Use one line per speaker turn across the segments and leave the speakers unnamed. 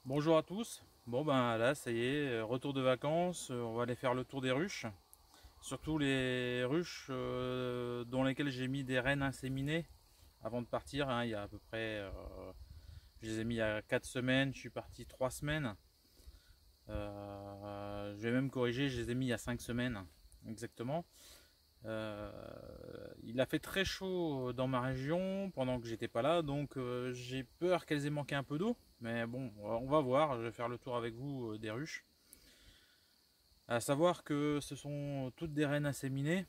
Bonjour à tous. Bon ben là ça y est, retour de vacances, on va aller faire le tour des ruches. Surtout les ruches dans lesquelles j'ai mis des rennes inséminées avant de partir, hein, il y a à peu près, je les ai mis il y a 4 semaines, je suis parti 3 semaines. Je vais même corriger, je les ai mis il y a 5 semaines exactement. Euh, il a fait très chaud dans ma région pendant que j'étais pas là, donc j'ai peur qu'elles aient manqué un peu d'eau. Mais bon, on va voir, je vais faire le tour avec vous des ruches. À savoir que ce sont toutes des rennes inséminées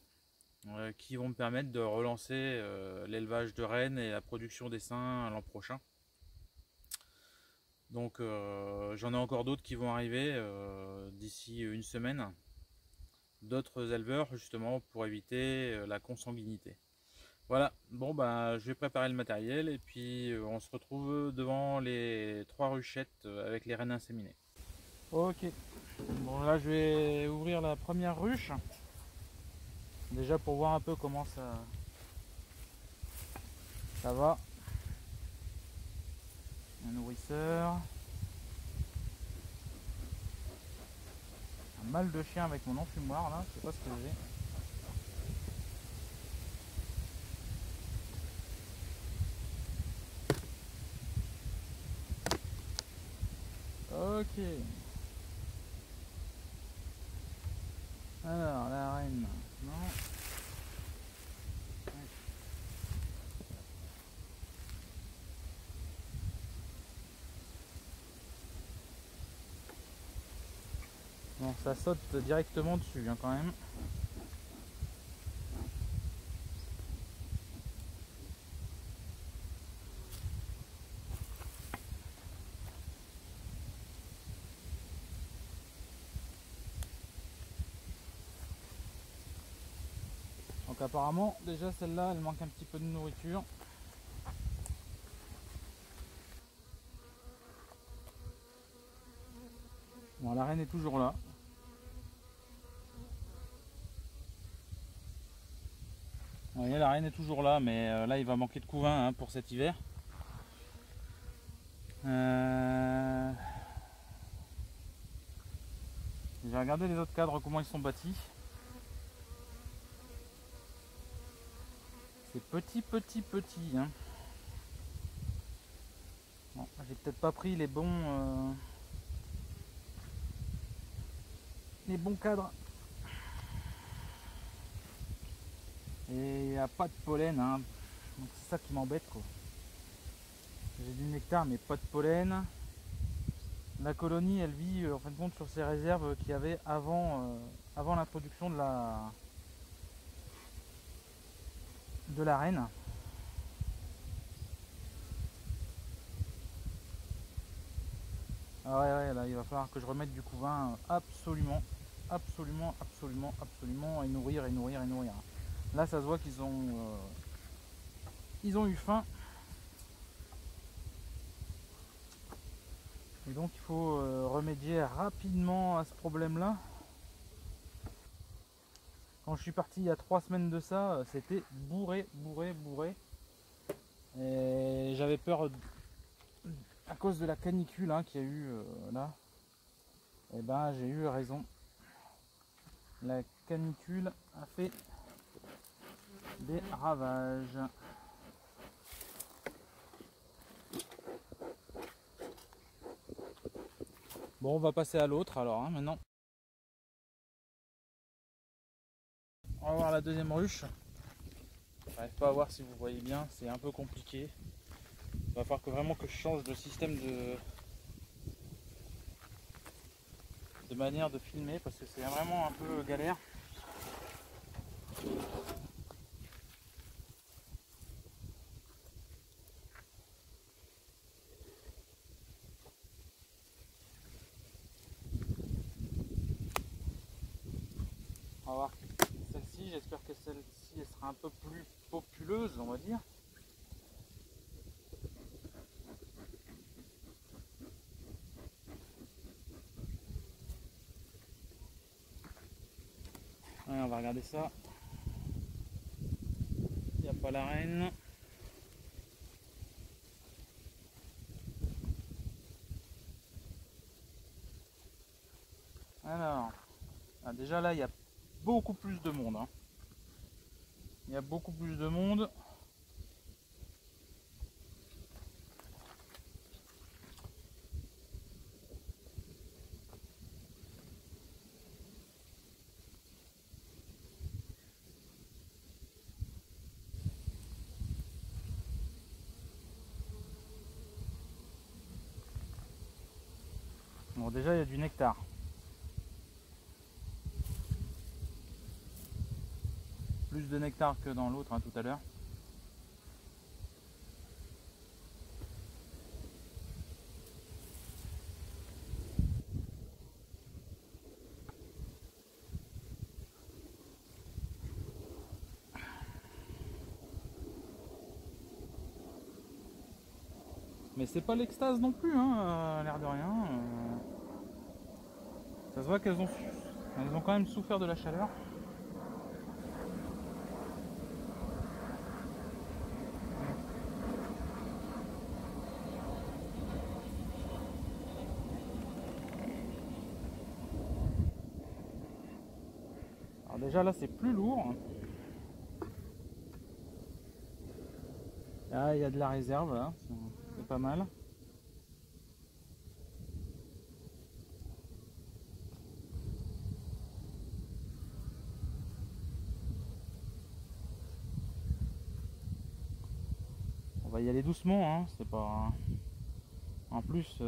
qui vont me permettre de relancer l'élevage de rennes et la production d'essaims l'an prochain. Donc j'en ai encore d'autres qui vont arriver d'ici une semaine. D'autres éleveurs justement pour éviter la consanguinité. Voilà, bon bah je vais préparer le matériel et puis on se retrouve devant les 3 ruchettes avec les rennes inséminées. Ok, bon là je vais ouvrir la première ruche. Déjà pour voir un peu comment ça va. Un nourrisseur. Un mal de chien avec mon enfumoir là, je sais pas ce que j'ai. Ok. Alors la reine. Non. Bon, ça saute directement dessus hein, quand même. Donc apparemment déjà celle-là elle manque un petit peu de nourriture. Bon, la reine est toujours là. Vous voyez, la reine est toujours là, mais là il va manquer de couvain hein, pour cet hiver. J'ai regardé les autres cadres, comment ils sont bâtis. C'est petit. Hein. Bon, j'ai peut-être pas pris les bons cadres. Et il n'y a pas de pollen, hein. Donc c'est ça qui m'embête quoi. J'ai du nectar mais pas de pollen. La colonie elle vit en fin de compte sur ses réserves qu'il y avait avant l'introduction de la reine. Ah ouais là il va falloir que je remette du couvain absolument et nourrir. Là ça se voit ils ont eu faim. Et donc il faut remédier rapidement à ce problème là. Quand je suis parti il y a 3 semaines de ça, c'était bourré. Et j'avais peur à cause de la canicule hein, qu'il y a eu là. Et ben j'ai eu raison. La canicule a fait des ravages. Bon, on va passer à l'autre alors hein, maintenant. On va voir la deuxième ruche. J'arrive pas à voir si vous voyez bien, c'est un peu compliqué. Il va falloir vraiment que je change de système de manière de filmer parce que c'est vraiment un peu galère. On va voir celle-ci, j'espère que celle-ci elle sera un peu plus populeuse on va dire. Ouais, on va regarder ça. Il n'y a pas la reine. Alors, déjà là, il y a beaucoup plus de monde. Hein. Il y a beaucoup plus de monde. Bon, déjà, il y a du nectar. Plus de nectar que dans l'autre, hein, tout à l'heure. Mais c'est pas l'extase non plus, hein, l'air de rien. Ça se voit qu'elles ont quand même souffert de la chaleur. Alors déjà là c'est plus lourd. Là il y a de la réserve, là. C'est pas mal. On va y aller doucement, hein. C'est pas. En plus,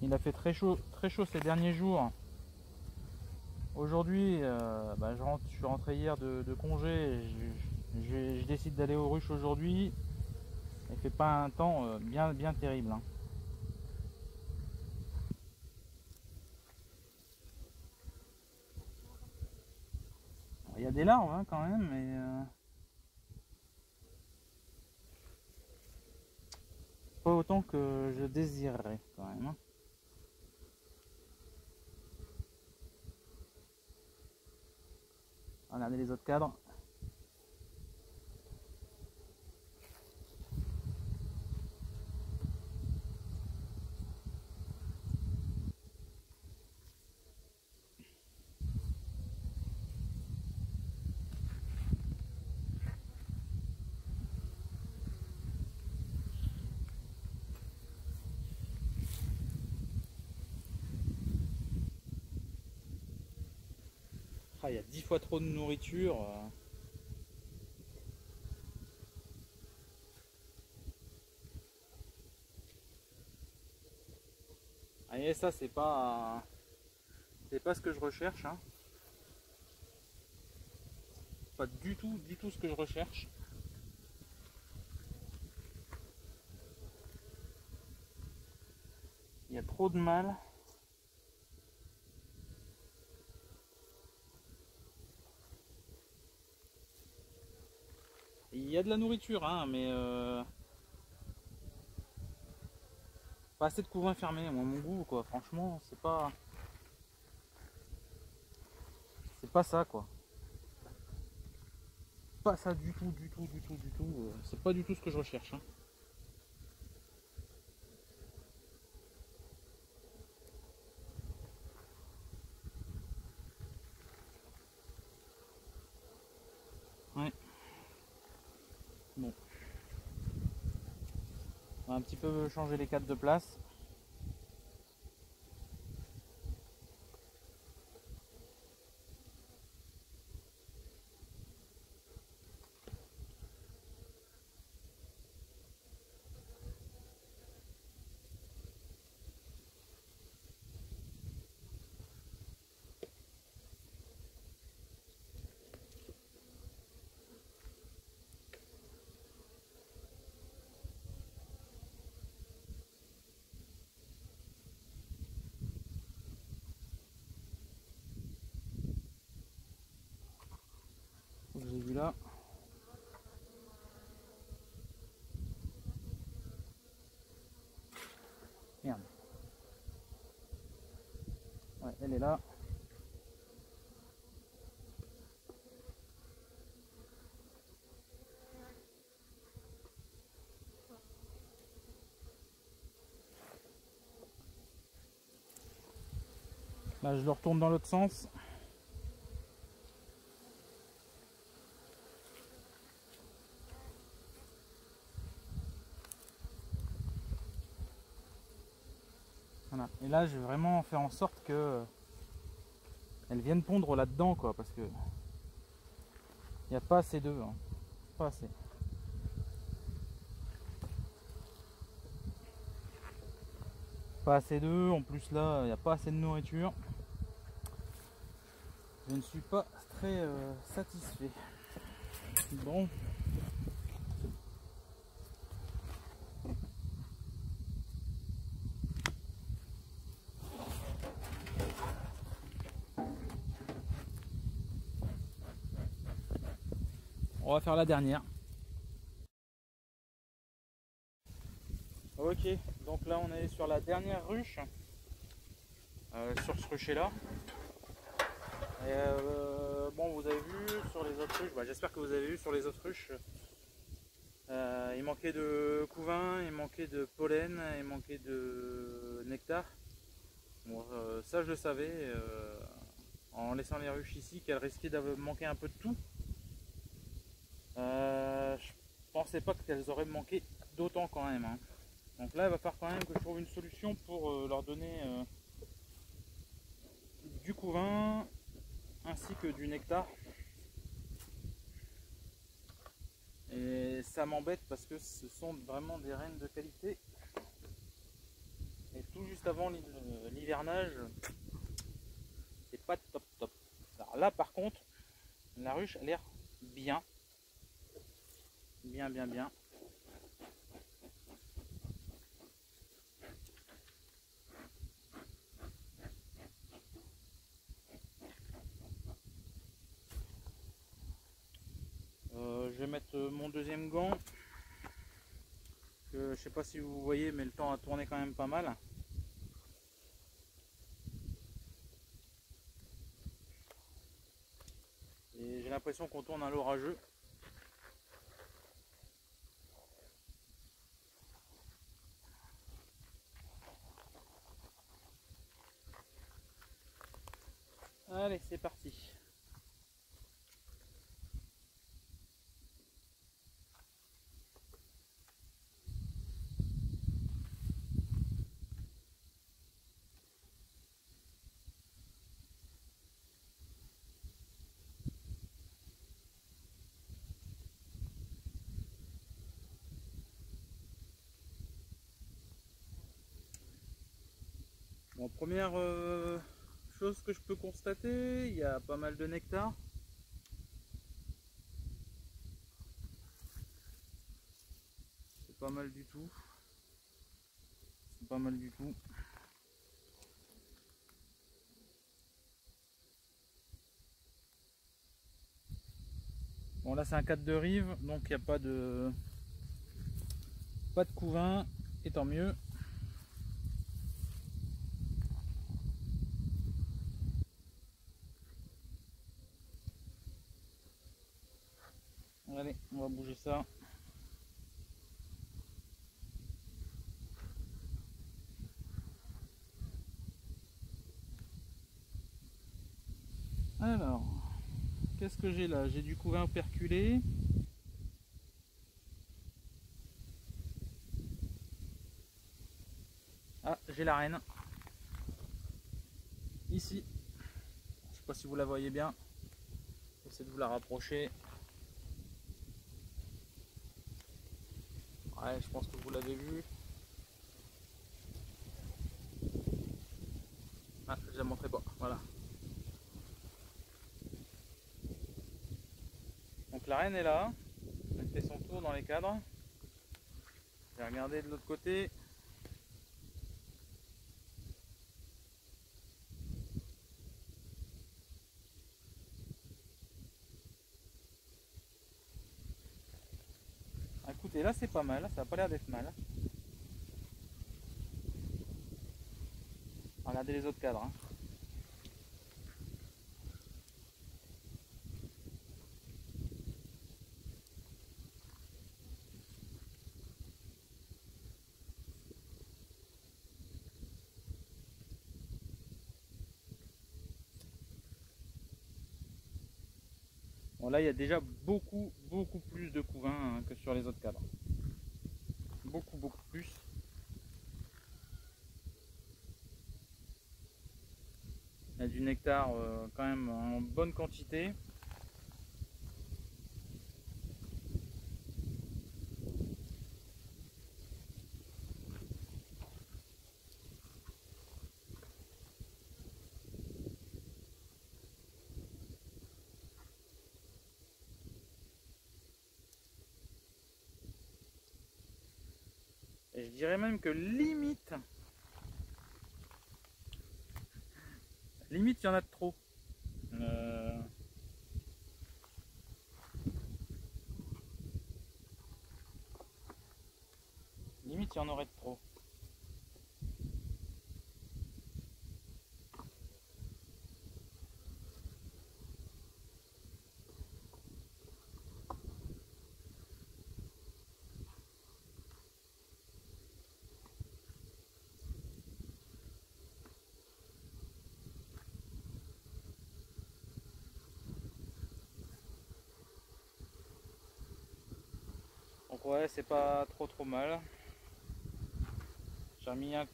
il a fait très chaud ces derniers jours. Aujourd'hui, je suis rentré hier de congé. Je décide d'aller aux ruches aujourd'hui. Il fait pas un temps bien terrible. Hein. Il y a des larves hein, quand même, mais pas autant que je désirerais quand même. Hein. Regardez les autres cadres. Ah, il y a 10 fois trop de nourriture. Et ça c'est pas ce que je recherche. Hein. Pas du tout ce que je recherche. Il y a trop de mal. Il y a de la nourriture, hein, mais pas assez de couvain fermé. Moi, mon goût, quoi. Franchement, c'est pas ça, quoi. Pas ça du tout. C'est pas du tout ce que je recherche. Hein. Ouais. Bon. On va un petit peu changer les cadres de place. J'ai vu là. Merde. Ouais, elle est là. Là je le retourne dans l'autre sens. Voilà. Et là je vais vraiment faire en sorte que elles viennent pondre là-dedans, quoi, parce que il n'y a pas assez d'œufs, hein. Pas assez. Pas assez d'œufs, en plus là il n'y a pas assez de nourriture. Je ne suis pas très satisfait. Bon. On va faire la dernière. Ok, donc là on est sur la dernière ruche. Sur ce rucher là. Bon, vous avez vu sur les autres ruches, j'espère que vous avez vu sur les autres ruches, il manquait de couvain, il manquait de pollen, il manquait de nectar. Bon, ça je le savais en laissant les ruches ici, qu'elles risquaient de manquer un peu de tout. Je pensais pas qu'elles auraient manqué d'autant quand même, hein. Donc là il va falloir quand même que je trouve une solution pour leur donner du couvain ainsi que du nectar. Et ça m'embête parce que ce sont vraiment des reines de qualité. Et tout juste avant l'hivernage, c'est pas top top. Alors là par contre, la ruche a l'air bien. Bien bien bien. Je vais mettre mon deuxième gant. Je sais pas si vous voyez, mais le temps a tourné quand même pas mal. Et j'ai l'impression qu'on tourne à l'orageux. Allez, c'est parti. Bon, première chose que je peux constater, il y a pas mal de nectar. C'est pas mal du tout. C'est pas mal du tout. Bon là c'est un cadre de rive, donc il n'y a pas de couvain, et tant mieux. Allez, on va bouger ça. Alors, qu'est-ce que j'ai là? J'ai du couvain perculé. Ah, j'ai la reine. Ici. Je sais pas si vous la voyez bien. J'essaie de vous la rapprocher. Ouais, je pense que vous l'avez vu. Ah, je la montrerai pas. Voilà. Donc la reine est là. Elle fait son tour dans les cadres. Je vais regarder de l'autre côté. Ah, écoutez, là c'est pas mal. Ça n'a pas l'air d'être mal. Regardez les autres cadres, hein. Bon, là il y a déjà beaucoup plus de couvains hein, que sur les autres cadres. Beaucoup plus. Il y a du nectar quand même en bonne quantité. Et je dirais même que limite il y en a de trop. Limite il y en aurait de trop. Donc ouais, c'est pas trop mal. J'ai mis un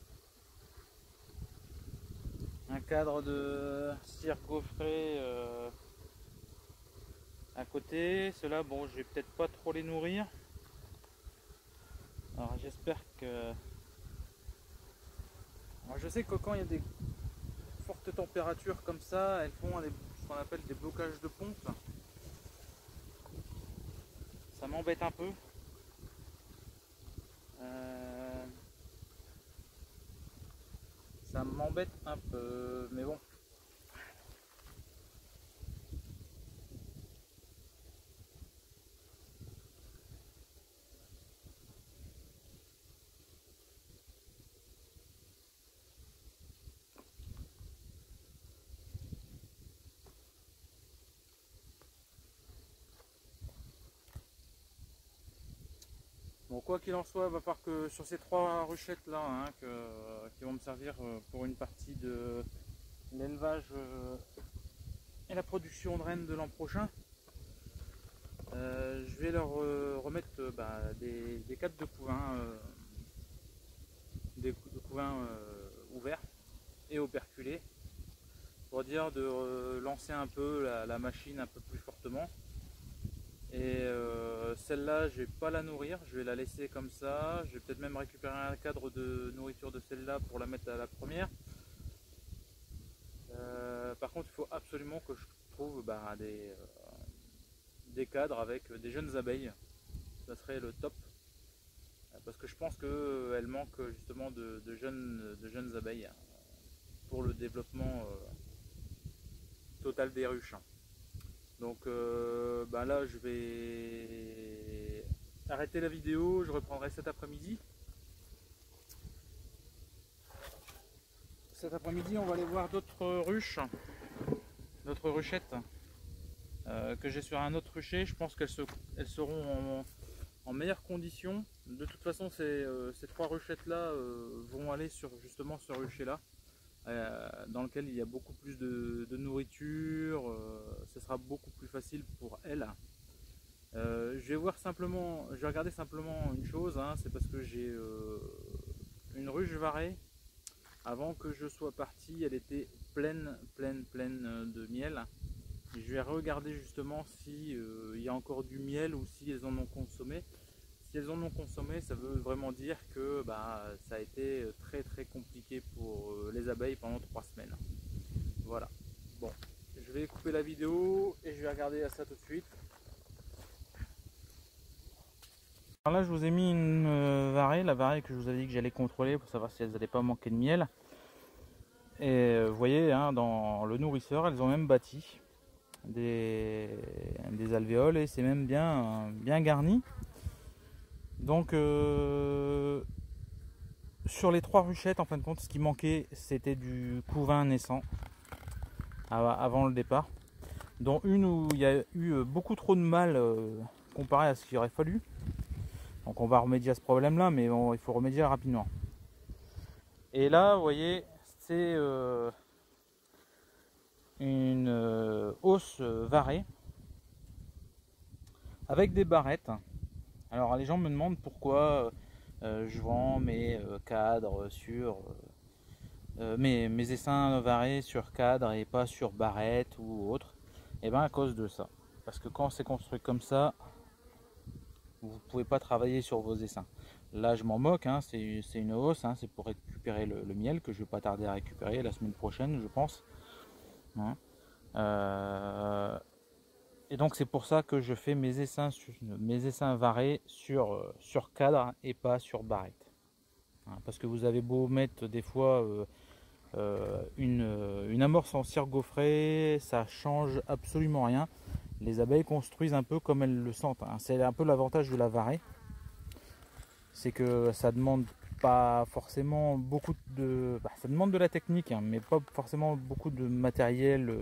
cadre de cire gaufrée à côté. Ceux-là, bon, je vais peut-être pas trop les nourrir. Alors j'espère que... Alors, je sais que quand il y a des fortes températures comme ça, elles font ce qu'on appelle des blocages de pompe. Ça m'embête un peu. Ça m'embête un peu, mais bon. Bon, quoi qu'il en soit, il va falloir que sur ces 3 ruchettes là, hein, qui vont me servir pour une partie de l'élevage et la production de rennes de l'an prochain, je vais leur remettre des cadres de couvains, ouverts et operculés, pour dire de lancer un peu la machine un peu plus fortement. Et celle-là, je vais pas la nourrir, je vais la laisser comme ça. Je vais peut-être même récupérer un cadre de nourriture de celle-là pour la mettre à la première. Par contre, il faut absolument que je trouve des cadres avec des jeunes abeilles. Ça serait le top. Parce que je pense qu'elle manque justement de jeunes abeilles pour le développement total des ruches. Donc là je vais arrêter la vidéo, je reprendrai cet après-midi. Cet après-midi on va aller voir d'autres ruches, d'autres ruchettes que j'ai sur un autre rucher. Je pense qu'elles seront en meilleures conditions. De toute façon ces 3 ruchettes là vont aller justement sur ce rucher là. Dans lequel il y a beaucoup plus de nourriture, ce sera beaucoup plus facile pour elle. Je vais regarder simplement une chose, hein, c'est parce que j'ai une ruche varée. Avant que je sois parti, elle était pleine de miel. Et je vais regarder justement si il y a encore du miel ou si elles en ont consommé. Si elles en ont consommé, ça veut vraiment dire que ça a été très compliqué pour les abeilles pendant 3 semaines. Voilà. Bon, je vais couper la vidéo et je vais regarder ça tout de suite. Alors là, je vous ai mis une varée, la varée que je vous avais dit que j'allais contrôler pour savoir si elles n'allaient pas manquer de miel. Et vous voyez, hein, dans le nourrisseur, elles ont même bâti des alvéoles et c'est même bien garni. Donc sur les 3 ruchettes, en fin de compte, ce qui manquait, c'était du couvain naissant avant le départ, dont une où il y a eu beaucoup trop de mâles comparé à ce qu'il aurait fallu. Donc on va remédier à ce problème là, mais il faut remédier rapidement. Et là vous voyez, c'est une hausse varée. avec des barrettes. Alors les gens me demandent pourquoi je vends mes cadres sur mes essaims varés sur cadre et pas sur barrette ou autre. Et bien à cause de ça, parce que quand c'est construit comme ça, vous ne pouvez pas travailler sur vos essaims. Là je m'en moque, hein, c'est une hausse, hein, c'est pour récupérer le miel que je vais pas tarder à récupérer la semaine prochaine je pense, hein. Et donc c'est pour ça que je fais mes essaims varés sur cadre et pas sur barrette, hein, parce que vous avez beau mettre des fois une amorce en cire gaufrée, ça change absolument rien. Les abeilles construisent un peu comme elles le sentent, hein. C'est un peu l'avantage de la varée, c'est que ça demande pas forcément beaucoup de... ça demande de la technique, hein, mais pas forcément beaucoup de matériel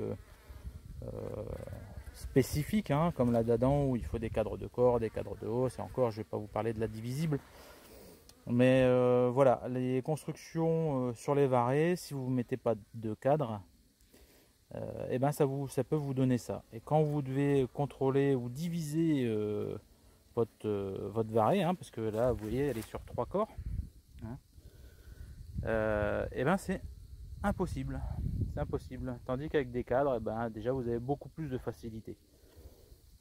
spécifique, hein, comme la dadan où il faut des cadres de corps, des cadres de hausse, et encore je vais pas vous parler de la divisible. Mais voilà, les constructions sur les varés, si vous ne mettez pas de cadre, et ben ça peut vous donner ça. Et quand vous devez contrôler ou diviser votre varée, hein, parce que là vous voyez elle est sur 3 corps, hein, et ben c'est impossible. C'est impossible. Tandis qu'avec des cadres, et ben, déjà vous avez beaucoup plus de facilité.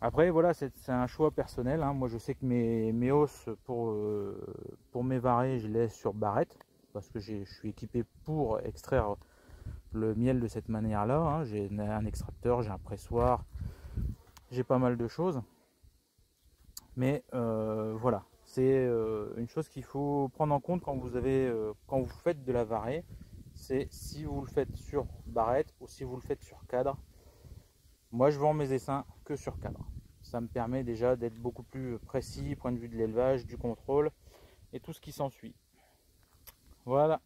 Après voilà, c'est un choix personnel, hein. Moi je sais que mes hausses pour mes varés, je les laisse sur barrette, parce que je suis équipé pour extraire le miel de cette manière là, hein. J'ai un extracteur, j'ai un pressoir, j'ai pas mal de choses. Mais voilà, c'est une chose qu'il faut prendre en compte quand vous faites de la varée, c'est si vous le faites sur barrette ou si vous le faites sur cadre. Moi je vends mes essaims que sur cadre. Ça me permet déjà d'être beaucoup plus précis, point de vue de l'élevage, du contrôle et tout ce qui s'ensuit. Voilà.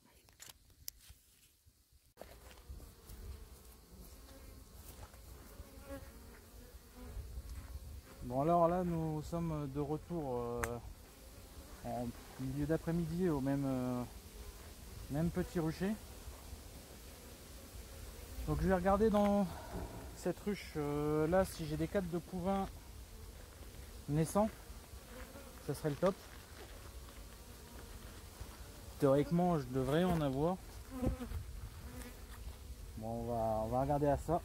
Bon alors là nous sommes de retour en milieu d'après-midi au même petit rucher. Donc je vais regarder dans cette ruche là si j'ai des cadres de couvain naissants, ça serait le top. Théoriquement je devrais en avoir. Bon on va regarder à ça.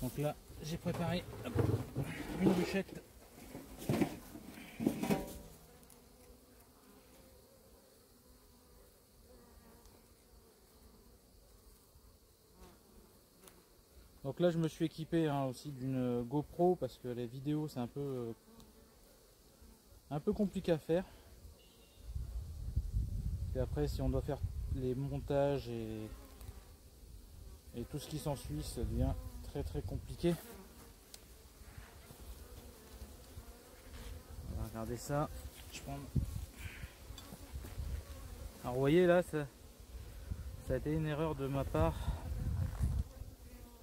Donc là j'ai préparé une ruchette. Donc là je me suis équipé aussi d'une GoPro parce que les vidéos c'est un peu compliqué à faire. Et après si on doit faire les montages et tout ce qui s'ensuit, ça devient très compliqué. On va regarder ça. Alors vous voyez là ça a été une erreur de ma part.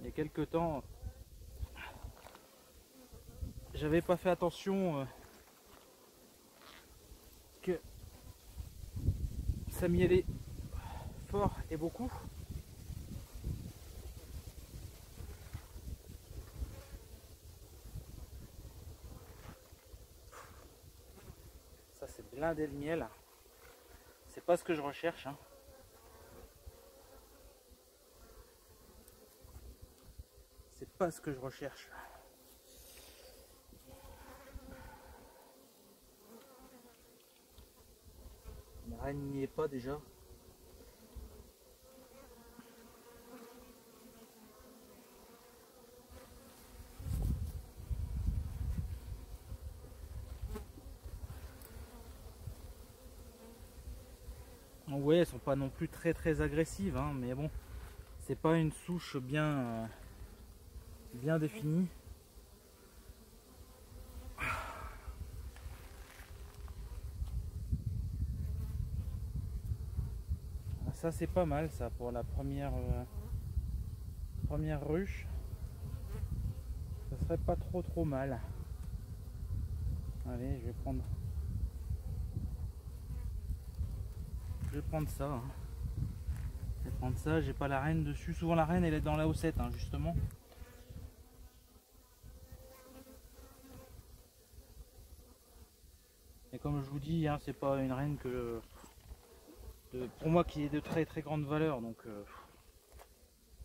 Il y a quelques temps, j'avais pas fait attention que ça mielait fort et beaucoup. Ça c'est blindé de miel. C'est pas ce que je recherche, hein. C'est pas ce que je recherche. La reine n'y est pas déjà. Donc, vous voyez, elles sont pas non plus très agressives, hein, mais bon, c'est pas une souche bien définie. Ça c'est pas mal ça pour la première ruche. Ça serait pas trop mal. Allez, je vais prendre ça, hein. Je vais prendre ça, j'ai pas la reine dessus. Souvent la reine elle est dans la haussette hein, justement. Et comme je vous dis, hein, c'est pas une reine que pour moi qui est de très très grande valeur, donc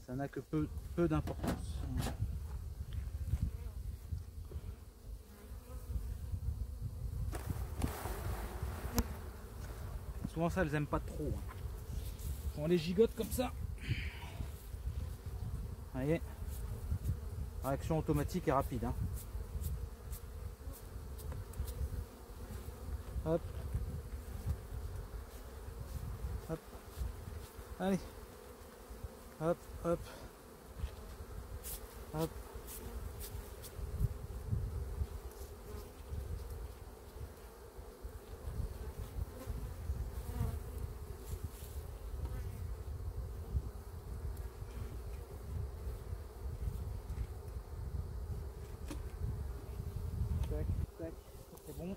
ça n'a que peu d'importance. Souvent ça elles aiment pas trop. Hein. Quand on les gigote comme ça, vous voyez, réaction automatique et rapide. Hein. Hop. Hop. Allez. Hop, hop. Hop. Tac, tac. C'est bon.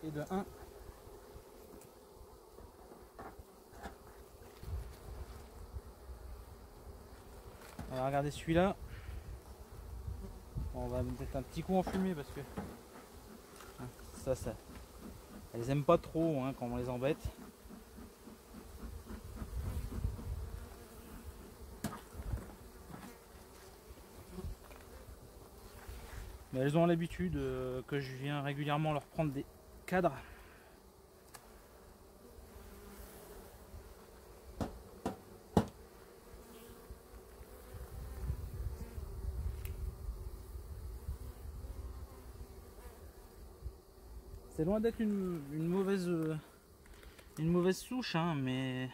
Et de 1. On va regarder celui-là. Bon, on va mettre un petit coup en fumée parce que ça, elles aiment pas trop hein, quand on les embête. Mais elles ont l'habitude que je viens régulièrement leur prendre des cadres. C'est loin d'être une mauvaise souche, hein, mais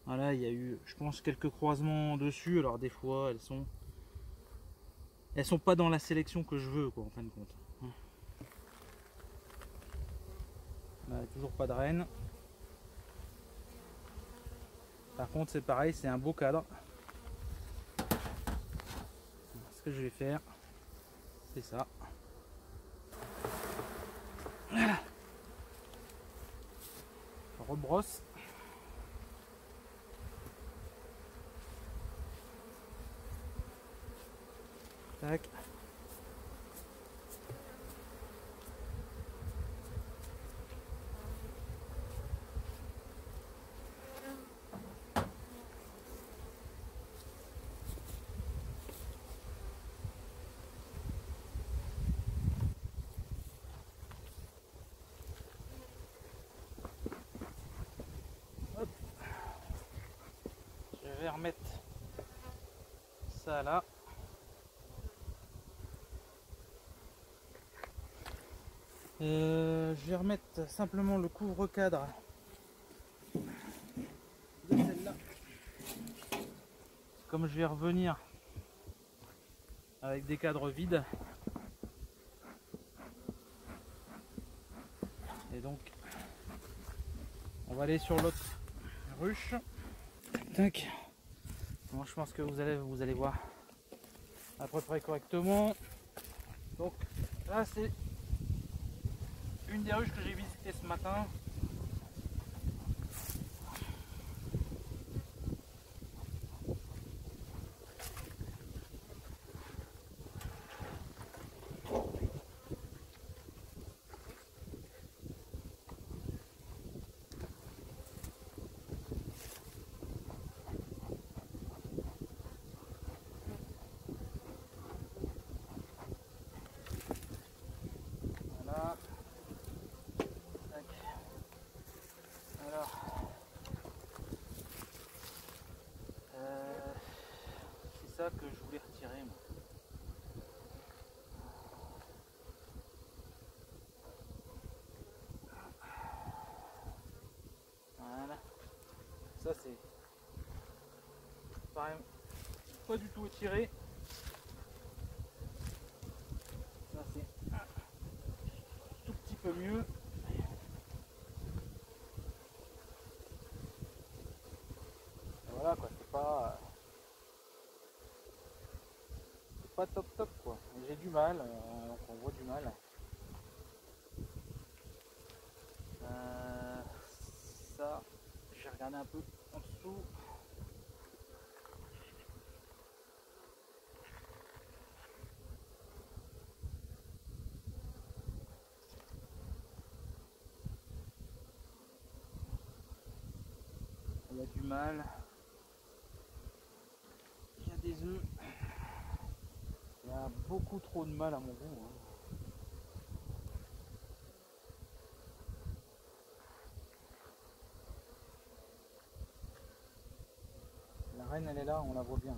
voilà, il y a eu, je pense, quelques croisements dessus. Alors des fois, elles sont pas dans la sélection que je veux, quoi, en fin de compte. Là, toujours pas de reine. Par contre, c'est pareil, c'est un beau cadre. Ce que je vais faire, c'est ça. Voilà. Je rebrosse. Tac. Hop. Je vais remettre ça là. Je vais remettre simplement le couvre-cadre de celle-là. Comme je vais revenir avec des cadres vides, et donc on va aller sur l'autre ruche. Tac. Bon, je pense que vous allez voir à peu près correctement. Donc là c'est une des ruches que j'ai visitées ce matin. Voilà. Tac. Alors, c'est ça que je voulais retirer moi. Voilà. Ça c'est pareil, pas du tout étiré. Ça c'est un tout petit peu mieux. Voilà quoi, c'est pas top quoi. J'ai du mal, donc on voit du mal. Ça, je vais Regardez un peu en dessous. Il y a du mâle. Il y a des œufs. Il y a beaucoup trop de mâle à mon goût. La reine elle est là, on la voit bien.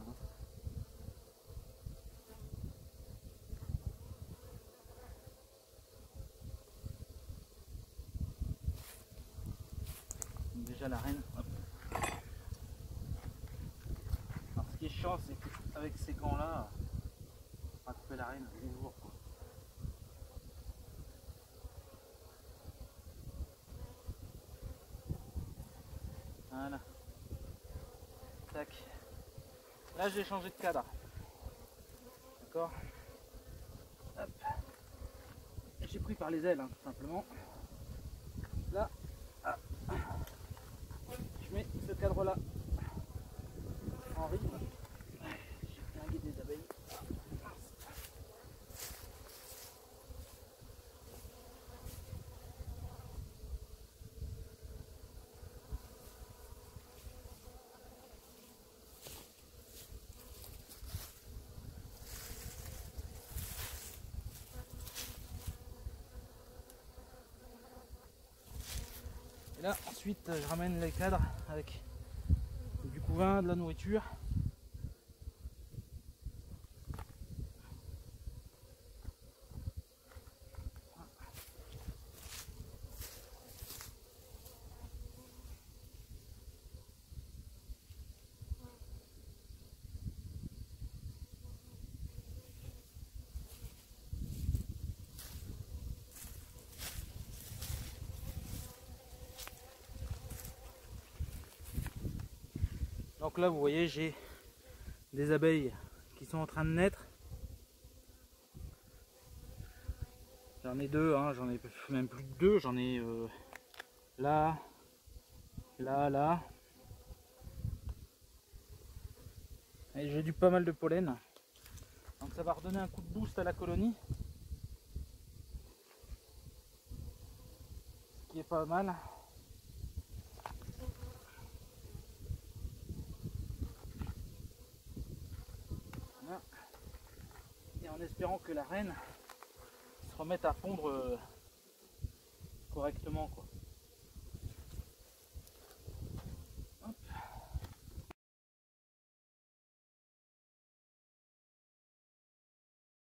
Déjà la reine. Hop. Alors ce qui est chiant c'est qu'avec ces gants là, attraper la reine toujours. Voilà. Tac. Là j'ai changé de cadre. D'accord. Hop. J'ai pris par les ailes tout simplement. Là. Ah. Je mets ce cadre là en rythme. J'ai flingué des abeilles. Et là ensuite je ramène les cadres avec du couvain, de la nourriture. Donc là vous voyez j'ai des abeilles qui sont en train de naître. J'en ai deux, j'en ai même plus de deux, j'en ai là, là. Et j'ai du pas mal de pollen. Donc ça va redonner un coup de boost à la colonie. Ce qui est pas mal. Voilà. Et en espérant que la reine se remette à pondre correctement quoi.